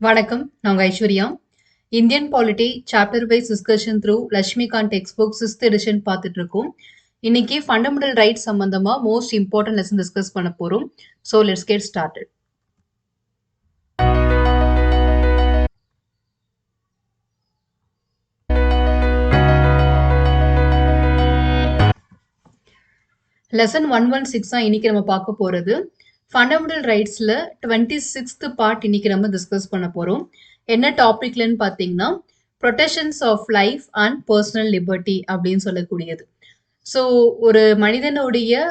வணக்கம். நான் உங்க Aishwarya. Indian polity chapter wise discussion through Laxmikanth textbook 6th edition பார்த்துட்டு இருக்கோம். இன்னைக்கு ஃபண்டமெண்டல் ரைட்ஸ் சம்பந்தமா மோஸ்ட் இம்பார்ட்டன்ட் லெசன் டிஸ்கஸ் பண்ண போறோம். So let's get started. Lesson 116 தான் இன்னைக்கு நம்ம பார்க்க போறது. ஃபண்டமெண்டல் ரைட்ஸ்ல 26th பார்ட் இன்னைக்கு நம்ம டிஸ்கஸ் பண்ண போறோம். என்ன டாபிக்லன்னு பார்த்தீங்கன்னா protections of life and personal liberty அப்படின்னு சொல்லக்கூடியது. ஸோ ஒரு மனிதனுடைய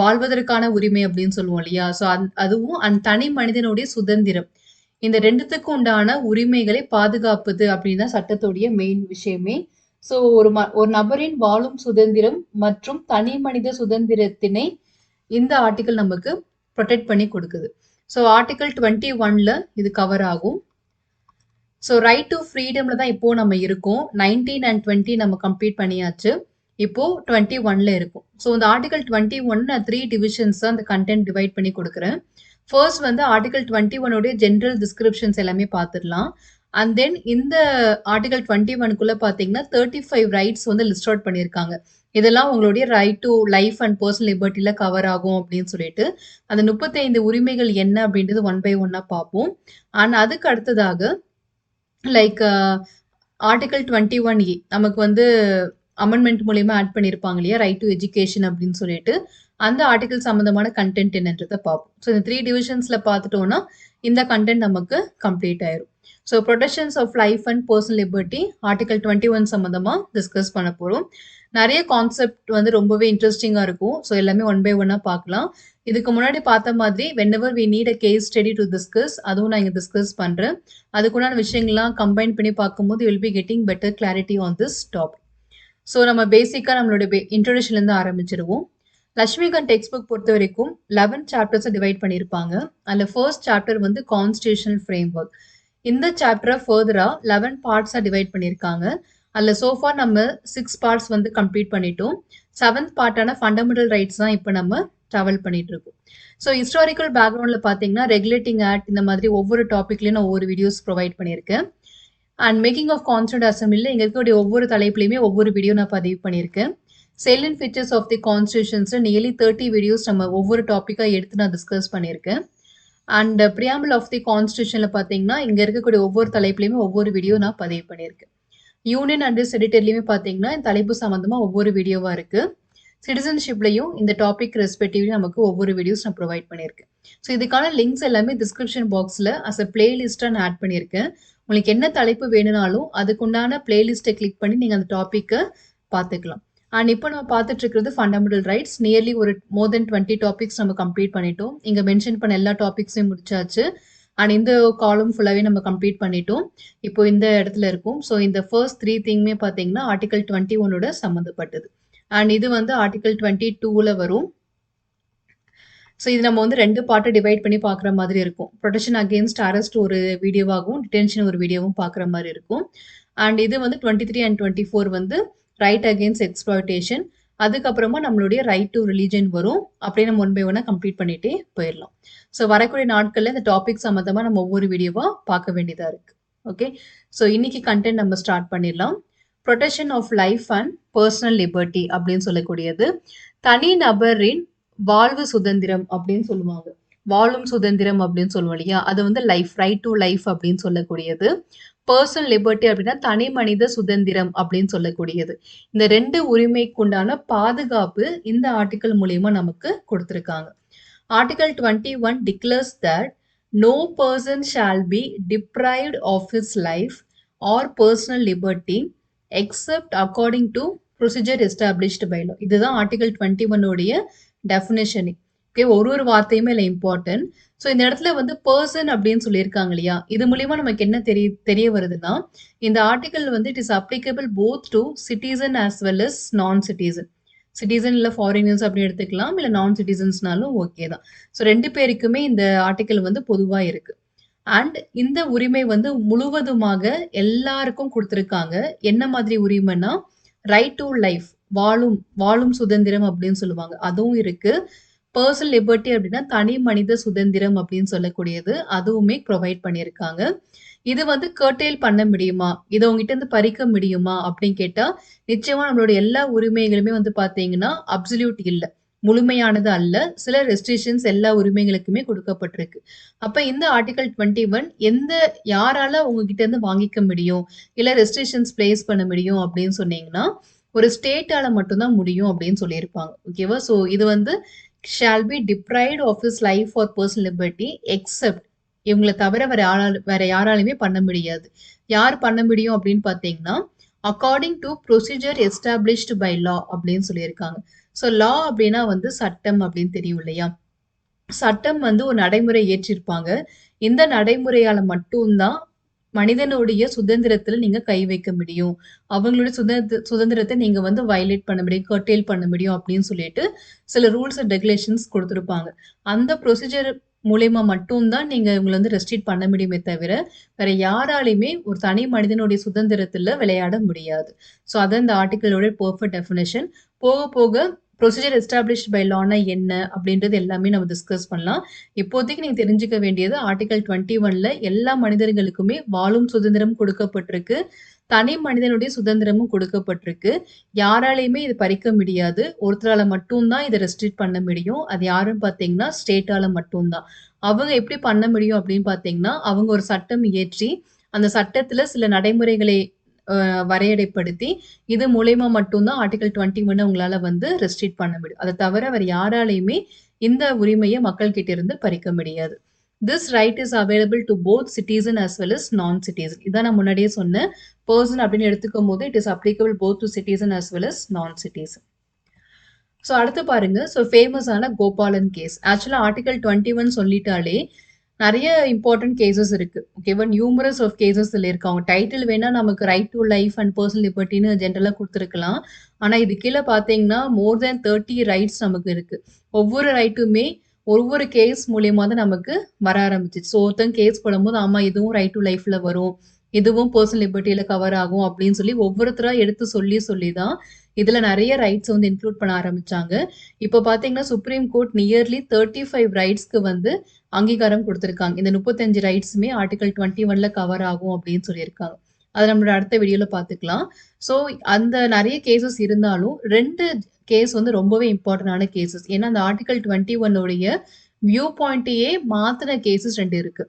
வாழ்வதற்கான உரிமை அப்படின்னு சொல்லுவோம் இல்லையா? ஸோ அதுவும் அந்த தனி மனிதனுடைய சுதந்திரம். இந்த ரெண்டுத்துக்கும் உண்டான உரிமைகளை பாதுகாப்பது அப்படின்னு தான் சட்டத்துடைய மெயின் விஷயமே. ஸோ ஒரு நபரின் வாழும் சுதந்திரம் மற்றும் தனி மனித சுதந்திரத்தினை இந்த ஆர்டிகல் நமக்கு ப்ரொடெக்ட் பண்ணி கொடுக்குது. ஸோ ஆர்டிகல் 21ல இது கவர் ஆகும். ஸோ ரைட் டு ஃப்ரீடம்ல தான் இப்போ நம்ம இருக்கோம். 19 and 20 நம்ம கம்ப்ளீட் பண்ணியாச்சு. இப்போ 21ல இருக்கும். ஸோ இந்த ஆர்டிகல் 21 நான் 3 டிவிஷன்ஸ் தான் அந்த கண்டென்ட் டிவைட் பண்ணி கொடுக்குறேன். ஃபர்ஸ்ட் வந்து ஆர்டிகல் 21 உடைய ஜென்ரல் டிஸ்கிரிப்ஷன்ஸ் எல்லாமே பார்த்துடலாம். அண்ட் தென் இந்த ஆர்டிகல் 21க்குள்ள பார்த்தீங்கன்னா 35 ரைட்ஸ் வந்து லிஸ்ட் அவுட் பண்ணியிருக்காங்க. இதெல்லாம் உங்களுடைய right to life and personal லிபர்ட்டில கவர் ஆகும் அப்படின்னு சொல்லிட்டு அந்த 35 உரிமைகள் என்ன அப்படின்றது ஒன் பை ஒன்னா பார்ப்போம். அண்ட் அதுக்கு அடுத்ததாக லைக் ஆர்டிகல் 21A நமக்கு வந்து அமெண்ட்மெண்ட் மூலியமா ஆட் பண்ணியிருப்பாங்க இல்லையா, ரைட் டு எஜுகேஷன் அப்படின்னு சொல்லிட்டு அந்த ஆர்டிகல் சம்பந்தமான கண்டென்ட் என்னன்றதை பார்ப்போம். ஸோ இந்த 3 டிவிஷன்ஸ்ல பார்த்துட்டோம்னா இந்த கண்டென்ட் நமக்கு கம்ப்ளீட் ஆயிரும். So protections of life and personal liberty article 21 சம்பந்தமா டிஸ்கஸ் பண்ண போறோம். நிறைய கான்செப்ட் வந்து ரொம்பவே இன்ட்ரெஸ்டிங்கா இருக்கும். ஸோ எல்லாமே ஒன் பை ஒன்னா பார்க்கலாம். இதுக்கு முன்னாடி பார்த்த மாதிரி whenever we need a case study to discuss அதுவும் நான் இங்க டிஸ்கஸ் பண்றேன். அதுக்குண்டான விஷயங்கள்லாம் கம்பைன் பண்ணி பார்க்கும்போது you will be getting better clarity on this topic. So நம்ம பேசிக்கா நம்மளோட இன்ட்ரோடக்ஷன்ல இருந்து ஆரம்பிச்சிருவோம். லட்சுமிகாந்த் டெக்ஸ்ட் புக் பொறுத்த வரைக்கும் 11 சாப்டர்ஸ் டிவைட் பண்ணியிருப்பாங்க. அதுல ஃபர்ஸ்ட் சாப்டர் வந்து கான்ஸ்டிடியூஷனல் ஃப்ரேம்வொர்க். இந்த சாப்டரை ஃபர்தரா 11 பார்ட்ஸா டிவைட் பண்ணியிருக்காங்க. அதில் சோஃபா நம்ம 6 பார்ட்ஸ் வந்து கம்ப்ளீட் பண்ணிட்டோம். 7th பார்ட்டான ஃபண்டமெண்டல் ரைட்ஸ் தான் இப்போ நம்ம ட்ராவல் பண்ணிட்டு இருக்கோம். ஸோ ஹிஸ்டாரிக்கல் பேக்ரவுண்டில் பார்த்தீங்கன்னா ரெகுலேட்டிங் ஆக்ட் இந்த மாதிரி ஒவ்வொரு டாப்பிக்லையும் நான் ஒவ்வொரு வீடியோஸ் ப்ரொவைட் பண்ணியிருக்கேன். அண்ட் மேக்கிங் ஆஃப் கான்ஸ்டியூண்ட் அசம்பிளியில் இங்கே இருக்கக்கூடிய ஒவ்வொரு தலைப்புலையுமே ஒவ்வொரு வீடியோ நான் பதிவு பண்ணியிருக்கேன். salient features of the constitutions nearly 30 videos நம்ம ஒவ்வொரு டாப்பிக்காக எடுத்து நான் டிஸ்கஸ் பண்ணியிருக்கேன். அண்ட் பிரியாம்பிள் ஆஃப் தி கான்ஸ்டியூஷனில் பார்த்தீங்கன்னா இங்கே இருக்கக்கூடிய ஒவ்வொரு தலைப்புலையுமே ஒவ்வொரு வீடியோ நான் பதிவு பண்ணியிருக்கேன். யூனியன் அண்ட் செடிட்டர்லையுமே பார்த்தீங்கன்னா இந்த தலைப்பு சம்மந்தமாக ஒவ்வொரு வீடியோவாக இருக்குது. சிட்டிசன்ஷிப்லையும் இந்த டாபிக் ரெஸ்பெக்டிவ்லி நமக்கு ஒவ்வொரு வீடியோஸ் நான் ப்ரொவைட் பண்ணியிருக்கேன். ஸோ இதுக்கான லிங்க்ஸ் எல்லாமே டிஸ்கிரிப்ஷன் பாக்ஸில் அஸ் அ பிளேலிஸ்ட்டாக நான் ஆட் பண்ணியிருக்கேன். உங்களுக்கு என்ன தலைப்பு வேணும்னாலும் அதுக்குண்டான பிளேலிஸ்ட்டை கிளிக் பண்ணி நீங்கள் அந்த டாப்பிக்கை பார்த்துக்கலாம். அண்ட் இப்போ நம்ம பார்த்துட்டு இருக்கிறது ஃபண்டமெண்டல் ரைட்ஸ். நியர்லி ஒரு மோர் தென் 20 டாபிக்ஸ் நம்ம கம்ப்ளீட் பண்ணிட்டோம். இங்கே மென்ஷன் பண்ண எல்லா டாபிக்ஸையும் முடிச்சாச்சு. அண்ட் இந்த காலம் ஃபுல்லாகவே நம்ம கம்ப்ளீட் பண்ணிட்டோம். இப்போ இந்த இடத்துல இருக்கும். ஸோ இந்த ஃபர்ஸ்ட் 3 திங்குமே பார்த்தீங்கன்னா ஆர்டிகல் 21ஓட சம்மந்தப்பட்டது. அண்ட் இது வந்து ஆர்டிகல் 22ல வரும். ஸோ இது நம்ம வந்து 2 பார்ட்டை டிவைட் பண்ணி பார்க்குற மாதிரி இருக்கும். ப்ரொடெக்ஷன் அகேன்ஸ்ட் அரெஸ்ட் ஒரு வீடியோவாகவும் டிடென்ஷன் ஒரு வீடியோவும் பார்க்குற மாதிரி இருக்கும். அண்ட் இது வந்து 23 and 24 வந்து ரைட் அகேன்ஸ்ட் எக்ஸ்ப்ளாய்டேஷன். அதுக்கப்புறமா நம்மளுடைய ரைட் டு ரிலீஜன் வரும். அப்படியே நம்ம ஒன் பை ஒன்னா கம்ப்ளீட் பண்ணிட்டே போயிடலாம். ஸோ வரக்கூடிய நாட்களில் இந்த டாபிக் சம்மந்தமாக நம்ம ஒவ்வொரு வீடியோவாக பார்க்க வேண்டியதாக இருக்குது. ஓகே, ஸோ இன்னைக்கு கண்டென்ட் நம்ம ஸ்டார்ட் பண்ணிடலாம். Protection of life and personal liberty அப்படின்னு சொல்லக்கூடியது தனி நபரின் வாழ்வு சுதந்திரம் அப்படின்னு சொல்லுவாங்க. வாழும் சுதந்திரம் அப்படின்னு சொல்லுவோம் இல்லையா, அது வந்து லைஃப், ரைட் டு லைஃப் அப்படின்னு சொல்லக்கூடியது. பர்சனல் லிபர்ட்டி அப்படின்னா தனி மனித சுதந்திரம் அப்படின்னு சொல்லக்கூடியது. இந்த 2 உரிமைக்குண்டான பாதுகாப்பு இந்த ஆர்டிகல் மூலியமா நமக்கு கொடுத்துருக்காங்க. Article 21 declares that no person shall be deprived of his life or personal liberty except according to procedure established by law. இதுதான் ஆர்டிகல் 21 உடைய டெஃபினேஷன். ஓகே, ஒரு வார்த்தையுமே இல்லை இம்பார்ட்டன்ட். ஸோ இந்த இடத்துல வந்து பர்சன் அப்படின்னு சொல்லியிருக்காங்க இல்லையா, இது மூலியமா நமக்கு என்ன தெரிய வருதுன்னா இந்த ஆர்டிகல் வந்து it is applicable both to citizen as well as non citizen. Citizen இல்லை ஃபாரினர்ஸ் அப்படின்னு எடுத்துக்கலாம், இல்லை நான் சிட்டிசன்ஸ்னாலும் ஓகே தான். ஸோ 2 பேருக்குமே இந்த ஆர்டிகல் வந்து பொதுவாக இருக்கு. அண்ட் இந்த உரிமை வந்து முழுவதுமாக எல்லாருக்கும் கொடுத்துருக்காங்க. என்ன மாதிரி உரிமைன்னா ரைட் டு லைஃப், வாழும் சுதந்திரம் அப்படின்னு சொல்லுவாங்க, அதுவும் இருக்கு. பர்சனல் லிபர்ட்டி அப்படின்னா தனி மனித சுதந்திரம் அப்படின்னு சொல்லக்கூடியது. அதுவுமே ப்ரொவைட் பண்ணியிருக்காங்க. இது வந்து கர்டெயில் பண்ண முடியுமா? இத உங்ககிட்ட இருந்து பறிக்க முடியுமா? அப்படின்னு கேட்டா, நிச்சயமா நம்மளோட எல்லா உரிமைகளுமே வந்து பார்த்தீங்கன்னா, அப்சல்யூட் இல்ல. முழுமையானது அல்ல. சில ரெஸ்ட்ரிக்ஷன்ஸ் எல்லா உரிமைகளுக்குமே குடுக்கப்பட்டிருக்கு. அப்ப இந்த ஆர்டிகிள் 21 யாரால உங்ககிட்ட இருந்து வாங்கிக்க முடியும்? இல்ல ரெஸ்ட்ரிக்ஷன்ஸ் பிளேஸ் பண்ண முடியும் அப்படின்னு சொன்னீங்கன்னா, ஒரு ஸ்டேட்டால மட்டும் தான் முடியும் அப்படின்னு சொல்லியிருப்பாங்க. ஓகேவா? ஸோ இது வந்து shall be deprived of his life or personal liberty except இவங்கள தவிர வேற யாராலயுமே பண்ண முடியாது. யார் பண்ண முடியும் அப்படின்னு பார்த்தீங்கன்னா, according to procedure established by law அப்படின்னு சொல்லியிருக்காங்க. ஸோ லா அப்படின்னா வந்து சட்டம் அப்படின்னு தெரியும் இல்லையா? சட்டம் வந்து ஒரு நடைமுறை இயற்றியிருப்பாங்க. இந்த நடைமுறையால மட்டும் தான் மனிதனுடைய சுதந்திரத்துல நீங்க கை வைக்க முடியும். அவங்களுடைய சுதந்திரத்த நீங்க வந்து வயலேட் பண்ண முடியும், கர்டெயில் பண்ண முடியும் அப்படின்னு சொல்லிட்டு சில ரூல்ஸ் அண்ட் ரெகுலேஷன்ஸ் குடுத்திருப்பாங்க. அந்த ப்ரொசீஜர் மூலியமா மட்டும் தான் நீங்க இவங்கள வந்து ரெஸ்ட்ரிக்ட் பண்ண முடியுமே தவிர, வேற யாராலயுமே ஒரு தனி மனிதனுடைய சுதந்திரத்துல விளையாட முடியாது. ஸோ அதான் இந்த ஆர்டிக்கிளோட பெர்ஃபெக்ட் டெஃபினிஷன். போக போக ப்ரொசீஜர் எஸ்டாப்ளிஷ்ட் பை லான்னா என்ன? அப்படின்றது எல்லாமே நம்ம டிஸ்கஸ் பண்ணலாம். இப்போதைக்கு நீங்க தெரிஞ்சுக்க வேண்டியது ஆர்டிகிள் 21ல எல்லா மனிதர்களுக்குமே வாழும் சுதந்திரம் கொடுக்கப்பட்டிருக்கு. தனி மனிதனுடைய சுதந்திரமும் கொடுக்கப்பட்டிருக்கு. யாராலயுமே இது பறிக்க முடியாது. ஒருத்தரால மட்டும் தான் இத ரெஸ்ட்ரிக்ட் பண்ண முடியும். அது யாருன்னு பார்த்தீங்கன்னா, ஸ்டேட்டால மட்டும் தான். அவங்க எப்படி பண்ண முடியும் அப்படின்னு பார்த்தீங்கன்னா, அவங்க ஒரு சட்டம் இயற்றி, அந்த சட்டத்துல சில நடைமுறைகளை வரையறைப்படுத்தி, இது மூலியமா மட்டும் தான் ஆர்டிகிள் 21 உங்களால வந்து ரெஸ்ட்ரிக்ட் பண்ண முடியும். அத தவிர வேற யாராலயுமே இந்த உரிமைய மக்கள் கிட்ட இருந்து பறிக்க முடியாது. This right is available to both citizen as well as non citizen. இதான் நான் முன்னாடியே சொன்னேன். பெர்சன் அப்படின்னு எடுத்துக்கும்போது, it is applicable both to citizen as well as non citizen. So அடுத்து பாருங்க. ஸோ ஃபேமஸான கோபாலன் கேஸ். ஆக்சுவலா ஆர்டிகிள் 21 சொல்லிட்டாலே, நெறைய இம்பார்ட்டன்ட் கேஸஸ் இருக்கு. ஓகேவா? நியூமரஸ் ஆஃப் கேஸஸ் இதுல இருக்கு. அவங்க டைட்டில் வேணா நமக்கு right to life and personal லிபர்ட்டின்னு ஜென்ரலா குடுத்துருக்கலாம். ஆனா இது கீழ பார்த்தீங்கன்னா, மோர் தென் 30 ரைட்ஸ் நமக்கு இருக்கு. ஒவ்வொரு ரைட்டுமே ஒவ்வொரு கேஸ் மூலியமா தான் நமக்கு வர ஆரம்பிச்சுச்சு. ஸோ ஒருத்தங்க கேஸ் போடும்போது, ஆமா இதுவும் ரைட் டூ லைஃப்ல வரும். இதுவும் பெர்சனல் லிபர்ட்டில கவர் ஆகும் அப்படின்னு சொல்லி ஒவ்வொருத்தரா எடுத்து சொல்லி சொல்லி தான் இதுல நெறைய ரைட்ஸ் வந்து இன்க்ளூட் பண்ண ஆரம்பிச்சாங்க. இப்ப பார்த்தீங்கன்னா, சுப்ரீம் கோர்ட் நியர்லி 35 ரைட்ஸ்க்கு வந்து அங்கீகாரம் குடுத்திருக்காங்க. இந்த 35 ரைட்ஸுமே ஆர்டிகிள் 21ல கவர் ஆகும் அப்படின்னு சொல்லியிருக்காங்க. அத நம்மளோட அடுத்த வீடியோல பார்த்துக்கலாம். ஸோ அந்த நெறைய கேஸஸ் இருந்தாலும் 2 கேஸ் வந்து ரொம்பவே இம்பார்ட்டன்டான கேஸஸ். ஏன்னா, அந்த ஆர்டிகிள் 21 உடைய வியூ பாயிண்ட்டயே மாத்துன கேஸஸ் 2 இருக்கு.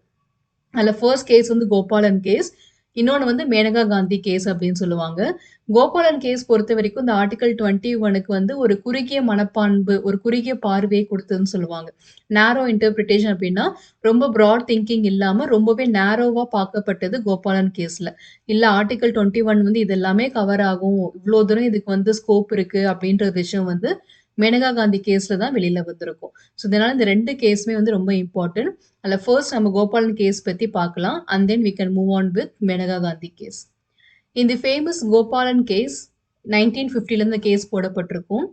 அதுல ஃபர்ஸ்ட் கேஸ் வந்து கோபாலன் கேஸ். இன்னொன்னு வந்து மேனகா காந்தி கேஸ் அப்படின்னு சொல்லுவாங்க. கோபாலன் கேஸ் பொறுத்தவரைக்கும் இந்த ஆர்டிகிள் 21க்கு வந்து ஒரு குறுகிய மனப்பான்பு, ஒரு குறுகிய பார்வையை குடுத்ததுன்னு சொல்லுவாங்க. நேரோ இன்டர்பிரிட்டேஷன் அப்படின்னா, ரொம்ப பிராட் திங்கிங் இல்லாம ரொம்பவே நேரோவா பார்க்கப்பட்டது கோபாலன் கேஸ்ல. இல்ல ஆர்டிகிள் 21 வந்து இது எல்லாமே கவர் ஆகும். இவ்ளோ தூரம் இதுக்கு வந்து ஸ்கோப் இருக்கு அப்படின்ற விஷயம் வந்து மேனகா காந்தி கேஸ்ல தான் வெளில வந்திருக்கும். ஸோ இதனால இந்த 2 கேஸுமே வந்து ரொம்ப இம்பார்ட்டன்ட். அதுல ஃபர்ஸ்ட் நம்ம கோபாலன் கேஸ் பத்தி பார்க்கலாம். And then we can move on with Maneka Gandhi case. In the famous Gopalan case, 1950ல இந்த கேஸ் போடப்பட்டிருக்கும்.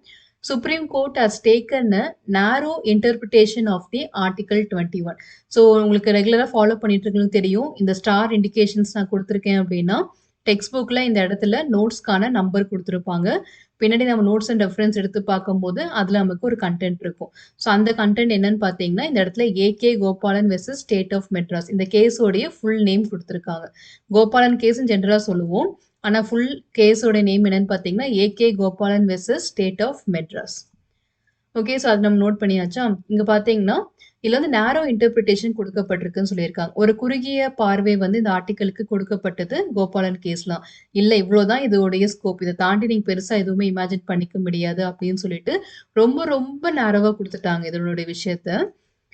Supreme Court has taken a narrow interpretation of the Article 21. So உங்களுக்கு ரெகுலரா ஃபாலோ பண்ணிட்டு இருக்கவங்களுக்கு தெரியும். இந்த ஸ்டார் இண்டிகேஷன்ஸ் நான் குடுத்துருக்கேன் அப்படின்னா, டெக்ஸ்ட் புக்ல இந்த இடத்துல நோட்ஸ்க்கான நம்பர் குடுத்திருப்பாங்க. பின்னாடி நம்ம நோட்ஸ் அண்ட் ரெஃபரன்ஸ் எடுத்து பார்க்கும்போது, அதுல நமக்கு ஒரு கன்டென்ட் இருக்கும். ஸோ அந்த கன்டென்ட் என்னன்னு பார்த்தீங்கன்னா, இந்த இடத்துல AK. Gopalan versus state of Madras. இந்த கேஸோடைய ஃபுல் நேம் குடுத்திருக்காங்க. கோபாலன் கேஸ்ன்னு ஜெனரலா சொல்லுவோம். ஆனா ஃபுல் கேஸோட நேம் என்னன்னு பார்த்தீங்கன்னா, AK. Gopalan versus state of Madras. Okay. So அது நம்ம நோட் பண்ணியாச்சா? இங்க பார்த்தீங்கன்னா, இதுல வந்து நேரோ இன்டர்பிரிட்டேஷன் குடுக்கப்பட்டிருக்குன்னு சொல்லியிருக்காங்க. ஒரு குறுகிய பார்வை வந்து இந்த ஆர்டிக்கிளுக்கு கொடுக்கப்பட்டது கோபாலன் கேஸ்லாம். இல்ல இவ்ளோதான் இதோடைய ஸ்கோப். இத தாண்டி நீங்க பெருசா எதுவுமே இமேஜின் பண்ணிக்க முடியாது அப்படின்னு சொல்லிட்டு, ரொம்ப ரொம்ப நேரோவா குடுத்துட்டாங்க இதனுடைய விஷயத்த.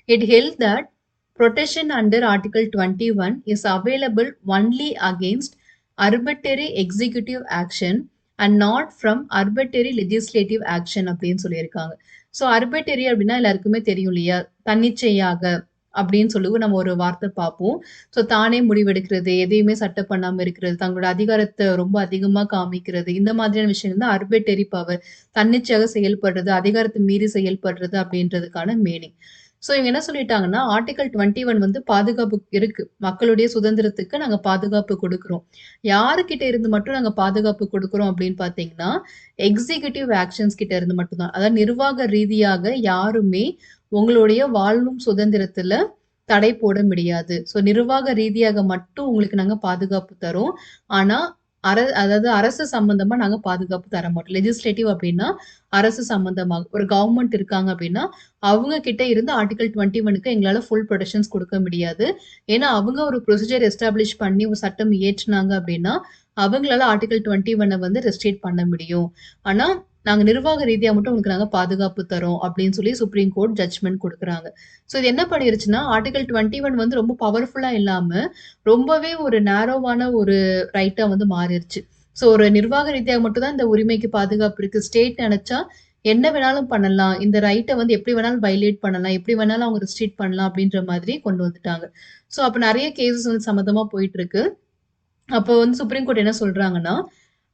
It held that protection under Article 21 is available only against arbitrary executive action and not from arbitrary legislative action அப்படின்னு சொல்லியிருக்காங்க. ஸோ arbitrary அப்படின்னா எல்லாருக்குமே தெரியும் இல்லையா? தன்னிச்சையாக அப்படின்னு சொல்லி நம்ம ஒரு வார்த்தை பார்ப்போம். ஸோ தானே முடிவெடுக்கிறது, எதையுமே சட்டை பண்ணாம இருக்கிறது, தங்களோட அதிகாரத்த ரொம்ப அதிகமா காமிக்கிறது, இந்த மாதிரியான விஷயங்கள் தான் arbitrary பவர். தன்னிச்சையாக செயல்படுறது, அதிகாரத்தை மீறி செயல்படுறது அப்படின்றதுக்கான மீனிங். ஸோ இவங்க என்ன சொல்லிட்டாங்கன்னா, ஆர்டிகிள் 21 வந்து பாதுகாப்பு இருக்கு. மக்களுடைய சுதந்திரத்துக்கு நாங்க பாதுகாப்பு குடுக்குறோம். யாருகிட்ட இருந்து மட்டும் நாங்க பாதுகாப்பு குடுக்குறோம் அப்படின்னு பார்த்தீங்கன்னா, எக்ஸிக்யூட்டிவ் ஆக்ஷன்ஸ் கிட்ட இருந்து மட்டும் தான். அதாவது நிர்வாக ரீதியாக யாருமே உங்களுடைய வாழும் சுதந்திரத்துல தடை போட முடியாது. ஸோ நிர்வாக ரீதியாக மட்டும் உங்களுக்கு நாங்க பாதுகாப்பு தரோம். ஆனா, அதாவது அரசு சம்பந்தமா நாங்க பாதுகாப்பு தர மாட்டோம். லெஜிஸ்லேட்டிவ் அப்டின்னா, அரசு சம்பந்தமா. ஒரு கவர்ன்மெண்ட் இருக்காங்க அப்டின்னா, அவங்க கிட்ட இருந்து ஆர்டிகிள் 21க்கு எங்களால ஃபுல் புரொடெக்ஷன்ஸ் குடுக்க முடியாது. ஏன்னா, அவங்க ஒரு ப்ரொசீஜர் எஸ்டாப்ளிஷ் பண்ணி ஒரு சட்டம் இயற்றுனாங்க அப்டின்னா, அவங்களால ஆர்டிகிள் 21 வந்து ரெஸ்ட்ரிக்ட் பண்ண முடியும். ஆனா, நாங்க நிர்வாக ரீதியா மட்டும் உங்களுக்கு நாங்க பாதுகாப்பு தரோம் அப்டின்னு சொல்லி சுப்ரீம் கோர்ட் ஜட்ஜ்மென்ட் குடுக்குறாங்க. ஸோ இது என்ன பண்ணிருச்சுன்னா, ஆர்டிகிள் 21 வந்து ரொம்ப பவர்ஃபுல்லா இல்லாம, ரொம்பவே ஒரு நேரோவான ஒரு ரைட்டா வந்து மாறிருச்சு. ஸோ ஒரு நிர்வாக ரீதியா மட்டும் தான் இந்த உரிமைக்கு பாதுகாப்பு இருக்கு. ஸ்டேட் நெனச்சா என்ன வேணாலும் பண்ணலாம். இந்த ரைட்ட வந்து எப்படி வேணாலும் வயலேட் பண்ணலாம். எப்படி வேணாலும் அவங்க ரெஸ்ட்ரிக்ட் பண்ணலாம் அப்படின்ற மாதிரி கொண்டு வந்துட்டாங்க. ஸோ அப்ப நெறைய கேஸஸ் வந்து சம்மந்தமா போயிட்டுருக்கு. அப்போ வந்து சுப்ரீம் கோர்ட் என்ன சொல்றாங்கன்னா,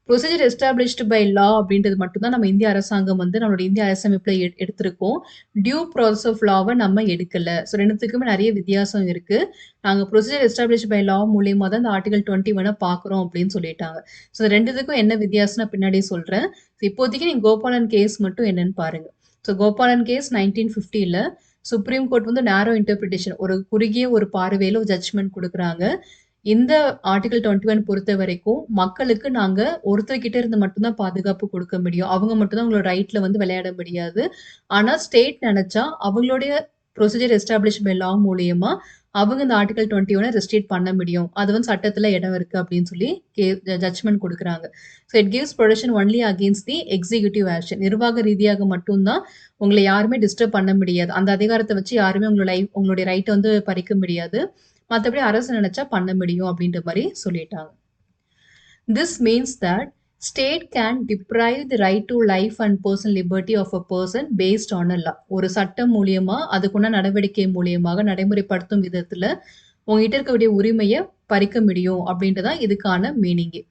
ப்ரொசீஜர் எஸ்டாப்ளிஷ்டு பை லா அப்படின்றது மட்டும் தான் நம்ம இந்திய அரசாங்கம் வந்து நம்மளோட இந்திய அரசமைப்புல எடுத்திருக்கோம். டியூ ப்ராசஸ் ஆஃப் லாவ நம்ம எடுக்கல. ஸோ 2த்துக்குமே நெறைய வித்தியாசம் இருக்கு. நாங்க ப்ரொசீஜர் எஸ்டாப்ளிஷ்டு பை லா மூலியமா தான் இந்த ஆர்டிகிள் 21 பார்க்குறோம் அப்படின்னு சொல்லிட்டாங்க. ஸோ 2த்துக்கும் என்ன வித்தியாசம்னு நான் பின்னாடி சொல்றேன். இப்போதைக்கு நீங்க கோபாலன் கேஸ் மட்டும் என்னன்னு பாருங்க. ஸோ கோபாலன் கேஸ் 1950ல சுப்ரீம் கோர்ட் வந்து நேரோ இன்டர்பிரிட்டேஷன் ஒரு குறுகிய ஒரு பார்வையில ஒரு ஜட்ஜ்மென்ட் குடுக்குறாங்க. இந்த ஆர்டிகிள் 21 பொறுத்தவரைக்கும், மக்களுக்கு நாங்க ஒருத்தர்கிட்ட இருந்து மட்டும் தான் பாதுகாப்பு குடுக்க முடியும். அவங்க மட்டும் தான் அவங்களோட ரைட்ல வந்து விளையாட முடியாது. ஆனா, ஸ்டேட் நெனச்சா அவங்களுடைய ப்ரொசீஜர் எஸ்டாப்ளிஷ் பை லா மூலியமா அவங்க இந்த ஆர்டிகிள் 21 ரெஸ்ட்ரிக்ட் பண்ண முடியும். அது வந்து சட்டத்துல இடம் இருக்கு அப்படின்னு சொல்லி ஜட்ஜ்மென்ட் குடுக்குறாங்க. So it gives protection only against the executive action. நிர்வாக ரீதியாக மட்டும் தான் உங்கள யாருமே டிஸ்டர்ப் பண்ண முடியாது. அந்த அதிகாரத்த வச்சு யாருமே உங்களுடைய ரைட்ட வந்து பறிக்க முடியாது. மத்தபடி அரசு நினைச்சா பண்ண முடியும் அப்படின்ற மாரி சொல்லிட்டாங்க. This means that state can deprive the right to life and personal liberty of a person based on a law. ஒரு சட்டம் மூலியமா அதுக்குள்ள நடவடிக்கை மூலியமாக நடைமுறைப்படுத்தும் விதத்துல உங்ககிட்ட இருக்கக்கூடிய உரிமைய பறிக்க முடியும் அப்படின்றதான் இதுக்கான மீனிங்கே.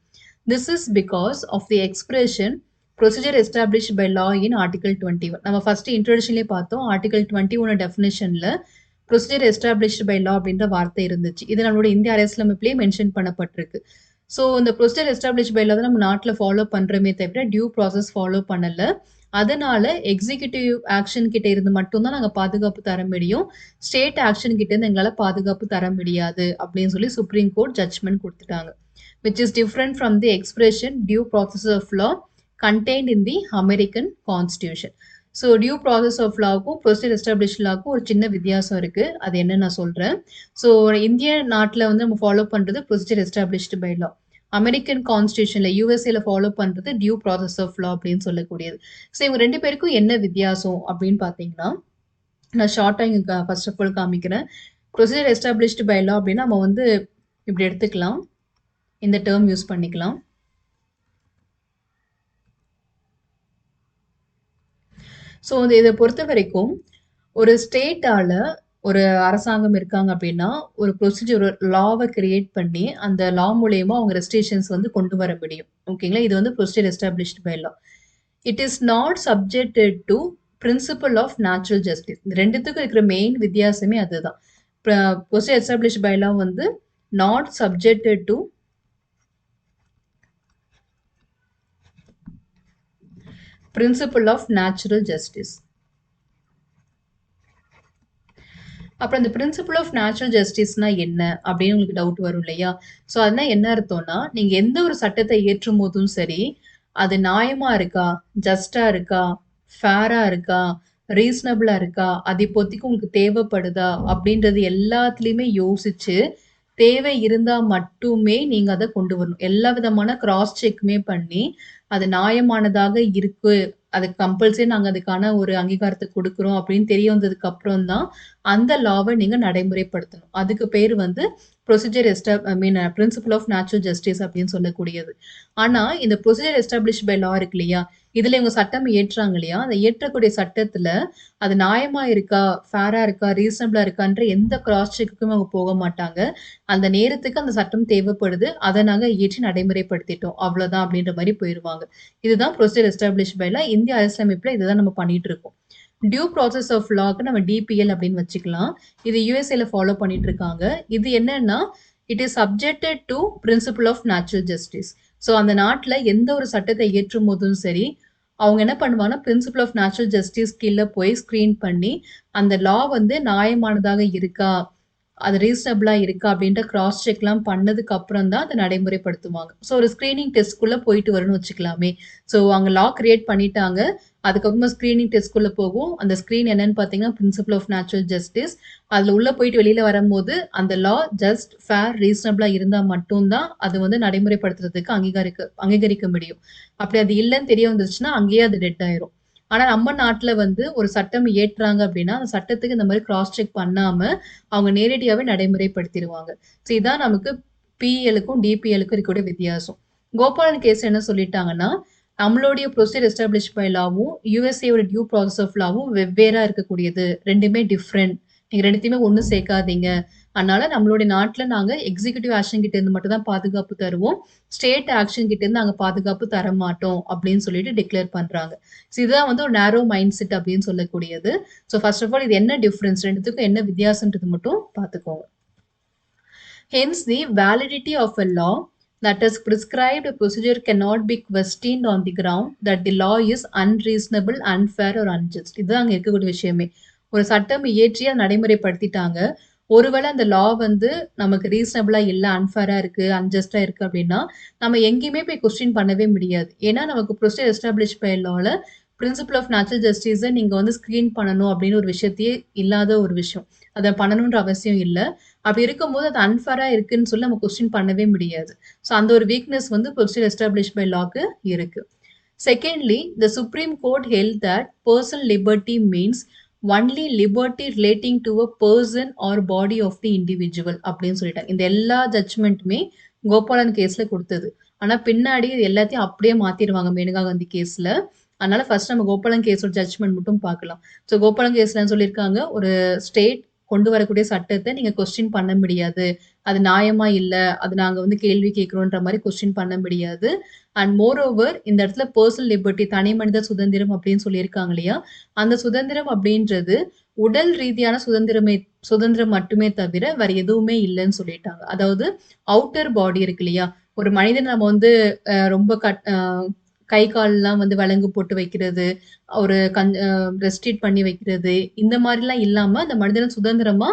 This is because of the expression procedure established by law in Article 21. நம்ம ஃபர்ஸ்ட் இன்ட்ரோடக்ஷன்லயே பார்த்தோம். ஆர்டிகல் 21 டெஃபினிஷன்ல ப்ரொசீஜர் எஸ்டாப்ளிஷ்டு பை லா அப்படின்ற வார்த்தை இருந்துச்சு. இது நம்மளோட இந்திய அரசியலமைப்பிலேயே மென்ஷன் பண்ணப்பட்டிருக்கு. ஸோ இந்த ப்ரொசீஜர் எஸ்டாப்ளிஷ்டு பை லா தான் நம்ம நாட்டுல ஃபாலோ பண்றோமே தவிர டியூ ப்ராசஸ் ஃபாலோ பண்ணல. அதனால எக்ஸிக்யூட்டிவ் ஆக்ஷன் கிட்ட இருந்து மட்டும் தான் நாங்க பாதுகாப்பு தர முடியும். ஸ்டேட் ஆக்ஷன் கிட்ட இருந்து எங்களால பாதுகாப்பு தர முடியாது அப்படின்னு சொல்லி சுப்ரீம் கோர்ட் ஜட்ஜ்மென்ட் குடுத்துட்டாங்க. Which is different from the expression due process of law contained in the American Constitution. So due process of லாவுக்கும் ப்ரொசீஜர் எஸ்டாப்ளிஷ் லாவுக்கும் ஒரு சின்ன வித்தியாசம் இருக்கு. அது என்னன்னு நான் சொல்றேன். ஸோ இந்திய நாட்டுல வந்து நம்ம ஃபாலோ பண்றது procedure established by law. American கான்ஸ்டியூஷன்ல யூஎஸ்ஏல ஃபாலோ பண்றது டியூ ப்ராசஸ் ஆஃப் லா அப்படின்னு சொல்லக்கூடியது. ஸோ இவங்க 2 பேருக்கும் என்ன வித்தியாசம் அப்படின்னு பார்த்தீங்கன்னா, நான் ஷார்ட்டா இங்க ஃபர்ஸ்ட் ஆஃப் ஆல் காமிக்கிறேன். ப்ரொசீஜர் எஸ்டாப்ளிஷ்டு பை லா அப்படின்னா நம்ம வந்து இப்படி எடுத்துக்கலாம். இந்த டேர்ம் யூஸ் பண்ணிக்கலாம். ஸோ இதை பொறுத்த வரைக்கும் ஒரு ஸ்டேட்டால ஒரு அரசாங்கம் இருக்காங்க அப்படின்னா ஒரு ப்ரொசீஜர் லாவை கிரியேட் பண்ணி அந்த லா மூலயமா அவங்க ரெஸ்ட்ரிக்ஷன்ஸ் வந்து கொண்டு வர முடியும். ஓகேங்களா? இது வந்து procedure established by law. It is not subjected to principle of natural justice. இந்த ரெண்டுத்துக்கும் இருக்கிற மெயின் வித்தியாசமே அதுதான். ப்ரொசீஜர் எஸ்டாப்ளிஷ்டு பை லா வந்து not subjected to principle of natural justice. அப்புறம் அந்த பிரின்சிபல் ஆஃப் நேச்சுரல் ஜஸ்டிஸ்னா என்ன அப்படின்னு உங்களுக்கு டவுட் வரும் இல்லையா? ஸோ அதுனா என்ன அர்த்தம்னா, நீங்க எந்த ஒரு சட்டத்தை இயற்றும் போதும் சரி, அது நியாயமா இருக்கா, ஜஸ்டா இருக்கா, ஃபேரா இருக்கா, ரீசனபிளா இருக்கா, அது இப்போதைக்கு உங்களுக்கு தேவைப்படுதா அப்படின்றது எல்லாத்துலயுமே யோசிச்சு, தேவை இருந்தா மட்டுமே நீங்க அத கொண்டு வரணும். எல்லா விதமான கிராஸ் செக்குமே பண்ணி, அது நியாயமானதாக இருக்கு. அதுக்கு கம்பல்சரி நாங்க அதுக்கான ஒரு அங்கீகாரத்த குடுக்குறோம் அப்படின்னு தெரிய வந்ததுக்கு அப்புறம் தான், அந்த லாவ நீங்க நடைமுறைப்படுத்தணும். அதுக்கு பேரு வந்து procedure principle of natural justice அப்படின்னு சொல்லக்கூடியது. ஆனா, இந்த ப்ரொசீஜர் எஸ்டாப்ளிஷ்ட் பை லா இருக்கு இல்லையா? இதுல இவங்க சட்டம் இயற்றுறாங்க இல்லையா? அந்த இயற்றக்கூடிய சட்டத்துல அது நியாயமா இருக்கா, ஃபேரா இருக்கா, ரீசனபிளா இருக்கான்ற எந்த கிராஸ் செக்குக்கும் அவங்க போக மாட்டாங்க. அந்த நேரத்துக்கு அந்த சட்டம் தேவைப்படுது. அத நாங்க இயற்றி நடைமுறைப்படுத்திட்டோம். அவ்வளோதான் அப்படின்ற மாரி போயிருவாங்க. இதுதான் ப்ரொசீஜர் எஸ்டாப்ளிஷ்ட் பை லா. இந்திய அரசியலமைப்புல இதுதான் நம்ம பண்ணிட்டு இருக்கோம். டியூ ப்ராசஸ் ஆஃப் லாக்கு நம்ம டிபிஎல் அப்படின்னு வச்சுக்கலாம். இது யுஎஸ்ஏல ஃபாலோ பண்ணிட்டு இருக்காங்க. இது என்னன்னா it is subjected to principle of natural justice. So அந்த நாட்டில் எந்த ஒரு சட்டத்தை இயற்றும் போதும் சரி அவங்க என்ன பண்ணுவாங்கன்னா பிரின்சிபல் ஆஃப் நேச்சுரல் ஜஸ்டிஸ் கீழே போய் ஸ்க்ரீன் பண்ணி அந்த லா வந்து நியாயமானதாக இருக்கா, அது ரீசனபிளா இருக்கா அப்படின்ற கிராஸ் செக்லாம் பண்ணதுக்கு அப்புறம் தான் அதை நடைமுறைப்படுத்துவாங்க. ஸோ ஒரு ஸ்க்ரீனிங் டெஸ்ட்குள்ள போயிட்டு வரும்னு வச்சுக்கலாமே. ஸோ அங்க லா கிரியேட் பண்ணிட்டாங்க. அதுக்கப்புறமா ஸ்க்ரீனிங் டெஸ்ட்குள்ள போகும். அந்த ஸ்க்ரீன் என்னன்னு பார்த்தீங்கன்னா பிரின்சிபல் ஆஃப் நேச்சுரல் ஜஸ்டிஸ். அதுல உள்ள போயிட்டு வெளியில வரும்போது அந்த லா ஜஸ்ட் ஃபேர் ரீசனபிளா இருந்தா மட்டும்தான் அது வந்து நடைமுறைப்படுத்துறதுக்கு அங்கீகரிக்க முடியும். அப்படி அது இல்லைன்னு தெரிய வந்துருச்சுன்னா அங்கேயே அது டெட் ஆயிரும். ஆனா நம்ம நாட்டுல வந்து ஒரு சட்டம் இயற்றுறாங்க அப்படின்னா அந்த சட்டத்துக்கு இந்த மாதிரி கிராஸ் செக் பண்ணாம அவங்க நேரடியாவே நடைமுறைப்படுத்திடுவாங்க. ஸோ இதான் நமக்கு பிஎலுக்கும் டிபிஎலுக்கும் இருக்கக்கூடிய வித்தியாசம். கோபாலன் கேஸ் என்ன சொல்லிட்டாங்கன்னா நம்மளுடைய ப்ரொசீஜர் எஸ்டாப்ளிஷ் பை லாவும் யூஎஸ்ஏவோட டியூ ப்ராசஸ் ஆஃப் லாவும் வெவ்வேறா இருக்கக்கூடியது, ரெண்டுமே டிஃப்ரெண்ட். நீங்க ரெண்டுத்தையுமே ஒன்றும் சேர்க்காதீங்க. அதனால நம்மளுடைய நாட்டுல நாங்க எக்ஸிகியூட்டிவ் ஆக்ஷன் கிட்ட இருந்து மட்டும் தான் பாதுகாப்பு தருவோம், ஸ்டேட் ஆக்ஷன் கிட்ட இருந்து நாங்க பாதுகாப்பு தர மாட்டோம் அப்படின்னு சொல்லிட்டு டிக்ளேர் பண்றாங்க. ஸோ இதுதான் வந்து ஒரு நேரோ மைண்ட் செட் அப்படின்னு சொல்லக்கூடியது. ஸோ ஃபர்ஸ்ட் ஆஃப் ஆல் இது என்ன டிஃபரன்ஸ், ரெண்டுத்துக்கும் என்ன வித்தியாசம்ன்றது மட்டும் பார்த்துக்கோங்க. Hence, the validity of a law that is prescribed procedure cannot be questioned on the ground that the law is unreasonable, unfair or unjust. இதுதான் அங்க இருக்கக்கூடிய விஷயமே. ஒரு சட்டம் இயற்றி அதை நடைமுறைப்படுத்திட்டாங்க. ஒருவேளை அந்த லா வந்து நமக்கு ரீசனபிளா இல்ல, அன்ஃபேரா இருக்கு, அன்ஜஸ்டா இருக்கு அப்படின்னா நம்ம எங்கேயுமே போய் கொஸ்டின் பண்ணவே முடியாது. ஏன்னா நமக்கு ப்ரொசீஜர் எஸ்டாப்ளிஷ் பை லால பிரின்சிபல் ஆஃப் நேச்சுரல் ஜஸ்டிஸை நீங்க வந்து ஸ்கிரீன் பண்ணணும் அப்படின்னு ஒரு விஷயத்தையே இல்லாத ஒரு விஷயம். அதை பண்ணணுன்ற அவசியம் இல்லை. அப்படி இருக்கும்போது அது அன்ஃபேரா இருக்குன்னு சொல்லி நம்ம கொஸ்டின் பண்ணவே முடியாது. ஸோ அந்த ஒரு வீக்னஸ் வந்து ப்ரொசீஜர் எஸ்டாப்ளிஷ் பை லாக்கு இருக்கு. Secondly, the Supreme Court held that personal liberty means only liberty relating to a person or body of the individual அப்படின்னு சொல்லிட்டாங்க. இந்த எல்லா ஜட்ஜ்மெண்ட்டுமே கோபாலன் கேஸ்ல கொடுத்தது. ஆனா பின்னாடி இது எல்லாத்தையும் அப்படியே மாத்திடுவாங்க மேனகா காந்தி கேஸ்ல. அதனால ஃபர்ஸ்ட் நம்ம கோபாலன் கேஸோட ஜட்ஜ்மெண்ட் மட்டும் பார்க்கலாம். ஸோ கோபாலன் கேஸ்ல சொல்லியிருக்காங்க, ஒரு ஸ்டேட் கொண்டு வரக்கூடிய சட்டத்தை நீங்க கொஸ்டின் பண்ண முடியாது, அது நியாயமா இல்ல, அது நாங்க வந்து கேள்வி கேட்கிறோன்ற மாதிரி கொஸ்டின் பண்ண முடியாது. அண்ட் மோர் ஓவர் இந்த இடத்துல பர்சனல் லிபர்ட்டி, தனி மனித சுதந்திரம் அப்படின்னு சொல்லியிருக்காங்க இல்லையா, அந்த சுதந்திரம் அப்படின்றது உடல் ரீதியான சுதந்திரம் மட்டுமே தவிர வேற எதுவுமே இல்லைன்னு சொல்லிட்டாங்க. அதாவது அவுட்டர் பாடி இருக்கு இல்லையா, ஒரு மனிதன் நம்ம வந்து ரொம்ப கை கால்லாம் வந்து விலங்கு போட்டு வைக்கிறது, ஒரு ரெஸ்ட்ரிக்ட் பண்ணி வைக்கிறது, இந்த மாதிரிலாம் இல்லாம அந்த மனிதனை சுதந்திரமா